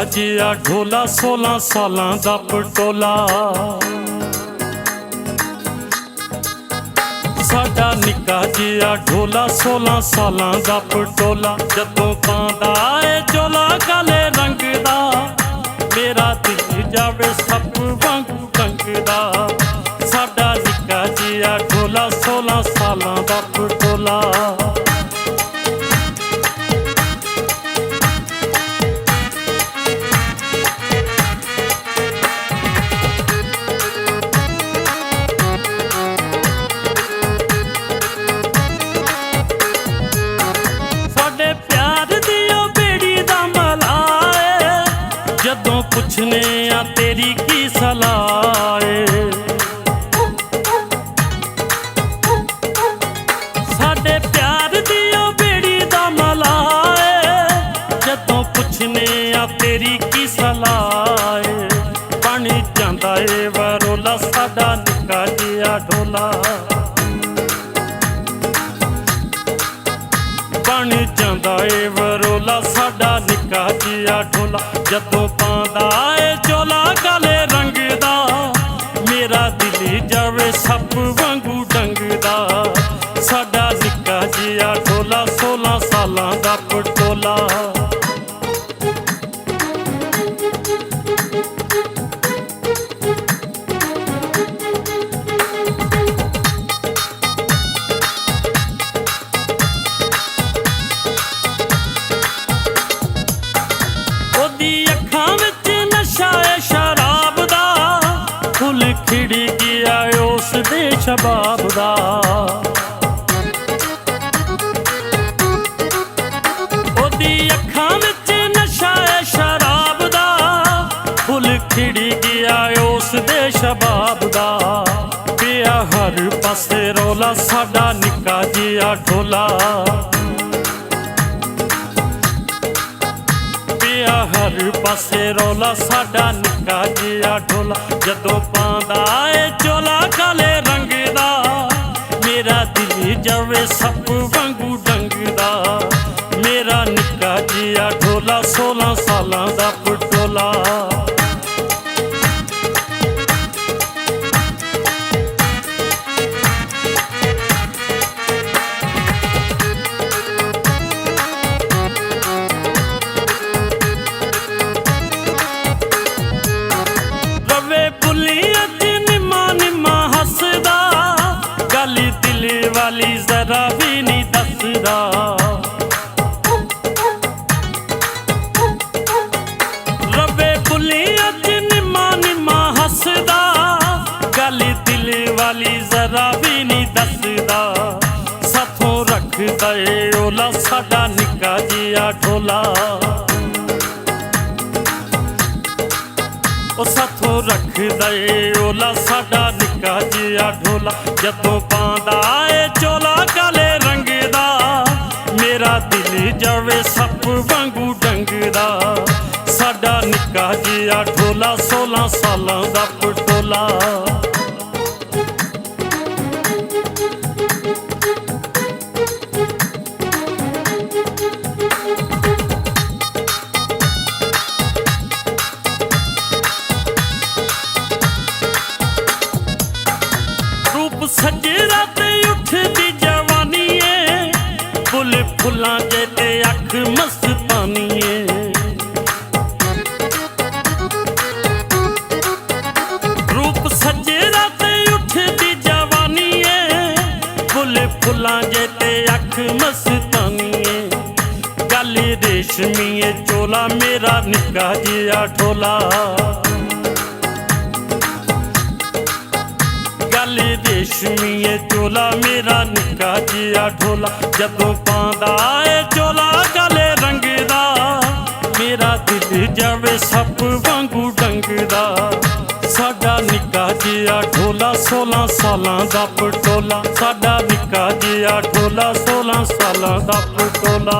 ਜਿਹਾ ਢੋਲਾ 16 ਸਾਲਾਂ ਦਾ ਪਟੋਲਾ। ਸਾਡਾ ਨਿੱਕਾ ਜਿਹਾ ਢੋਲਾ 16 ਸਾਲਾਂ ਦਾ ਪਟੋਲਾ। ਜਦੋਂ ਪਾਉਂਦਾ ਏ ਚੋਲਾ ਕਾਲੇ ਰੰਗ ਦਾ, ਮੇਰਾ ਦਿਲ ਜਾਵੇ ਸੱਪ ਵਾਂਗੂ ਟੰਗਦਾ। ਸਾਡਾ ਨਿੱਕਾ ਜਿਹਾ ਢੋਲਾ 16 ਸਾਲਾਂ ਦਾ ਪਟੋਲਾ। ਜਦੋਂ ਪੁੱਛਨੇ ਆ ਤੇਰੀ ਕੀ ਸਲਾਹ ਏ, ਸਾਡੇ ਪਿਆਰ ਦੀ ਉਹ ਬੇੜੀ ਦਾ ਮਲਾਹ ਏ। ਜਦੋਂ ਪੁੱਛਨੇ ਆ ਤੇਰੀ ਕੀ ਸਲਾਹ ਏ, ਬਣ ਜਾਂਦਾ ਏ ਵਰੋਲਾ ਸਾਡਾ ਨਿੱਕਾ ਜਿਹਾ ਢੋਲਾ। ਬਣ ਜਾਂਦਾ ਏ ਵਰੋਲਾ ਸਾਡਾ ਨਿੱਕਾ ਜਿਹਾ ਢੋਲਾ। ਜਦੋਂ ਪਾਉਂਦਾ ਏ ਚੋਲਾ ਕਾਲੇ ਰੰਗ ਦਾ, ਮੇਰਾ ਦਿਲ ਜਾਵੇ ਸੱਪ ਵਾਂਗੂ ਡੰਗਦਾ। ਸਾਡਾ ਨਿੱਕਾ ਜਿਹਾ ਢੋਲਾ 16 ਸਾਲਾਂ ਦਾ ਪਟੋਲਾ। ਖਿੜ ਗਿਆ ਉਸ ਦੇ ਸ਼ਬਾਬ ਦਾ, ਉਹਦੀ ਅੱਖਾਂ ਵਿੱਚ ਨਸ਼ਾ ਏ ਸ਼ਰਾਬ ਦਾ। ਫੁੱਲ ਖਿੜ ਗਿਆ ਉਸ ਦੇ ਸ਼ਬਾਬ ਦਾ, ਪਿਆ ਹਰ ਪਾਸੇ ਰੌਲਾ ਸਾਡਾ ਨਿੱਕਾ ਜਿਹਾ ਢੋਲਾ। ਹਰ ਪਾਸੇ ਰੌਲਾ ਸਾਡਾ ਨਿੱਕਾ ਜਿਹਾ ਢੋਲਾ। ਜਦੋਂ ਪਾਉਂਦਾ ਏ ਚੋਲਾ ਕਾਲੇ ਰੰਗ ਦਾ, ਮੇਰਾ ਦਿਲ ਜਾਵੇ ਸੱਪ ਵਾਂਗੂ ਡੰਗਦਾ। ਮੇਰਾ ਨਿੱਕਾ ਜਿਹਾ ਢੋਲਾ 16 ਸਾਲਾਂ ਦਾ ਪਟੋਲਾ। ਵਾਲੀ ਜ਼ਰਾ ਵੀ ਨਹੀਂ ਦੱਸਦਾ, ਰਵੇ ਬੁੱਲੀਆਂ ਚ ਨਿੰਮਾ ਨਿੰਮਾ ਹੱਸਦਾ। ਗੱਲ ਦਿਲ ਵਾਲੀ ਜ਼ਰਾ ਵੀ ਨਹੀਂ ਦੱਸਦਾ। ਸਾਥੋਂ ਰੱਖਦਾ ਏ ਓਲਾ ਸਾਡਾ ਨਿੱਕਾ ਜਿਹਾ ਢੋਲਾ। ਉਹ ਸਾਥੋਂ ਰੱਖਦਾ ਏ ਓਲਾ ਸਾਡਾ ਨਿੱਕਾ ਜਿਹਾ ਢੋਲਾ। ਜਦੋਂ ਪਾਉਂਦਾ ਏ ਚੋਲਾ ਕਾਲੇ ਰੰਗ ਦਾ, ਮੇਰਾ ਦਿਲ ਜਾਵੇ ਸੱਪ ਵਾਂਗੂ ਡੰਗਦਾ। ਸਾਡਾ ਨਿੱਕਾ ਜਿਹਾ ਢੋਲਾ 16 ਸਾਲਾਂ ਦਾ ਪਟੋਲਾ। ਸੱਜਰਾ ਤੇ ਉੱਠਦੀ ਜਵਾਨੀ ਏ, ਫੁੱਲ ਫੁੱਲਾਂ ਜੇ ਤੇ ਅੱਖ ਮਸਤਾਨੀ ਏ। ਰੂਪ ਸੱਜਰਾ ਤੇ ਉੱਠਦੀ ਜਵਾਨੀ ਏ, ਫੁੱਲ ਫੁੱਲਾਂ ਜੇ ਤੇ ਅੱਖ ਮਸਤਾਨੀ ਏ। ਗੱਲ ਰੇਸ਼ਮੀ ਏ ਚੋਲਾ ਮੇਰਾ ਨਿੱਕਾ ਜਿਹਾ ਢੋਲਾ। ਗੱਲ ਰੇਸ਼ਮੀ ਏ ਚੋਲਾ ਮੇਰਾ ਨਿੱਕਾ ਜਿਹਾ ਢੋਲਾ। ਜਦੋਂ ਪਾਉਂਦਾ ਏ ਚੋਲਾ ਕਾਲੇ ਰੰਗ ਦਾ, ਮੇਰਾ ਦਿਲ ਜਾਵੇ ਸੱਪ ਵਾਂਗੂ ਡੰਗਦਾ। ਸਾਡਾ ਨਿੱਕਾ ਜਿਹਾ ਢੋਲਾ 16 ਸਾਲਾਂ ਦਾ ਪਟੋਲਾ। ਸਾਡਾ ਨਿੱਕਾ ਜਿਹਾ ਢੋਲਾ 16 ਸਾਲਾਂ ਦਾ ਪਟੋਲਾ।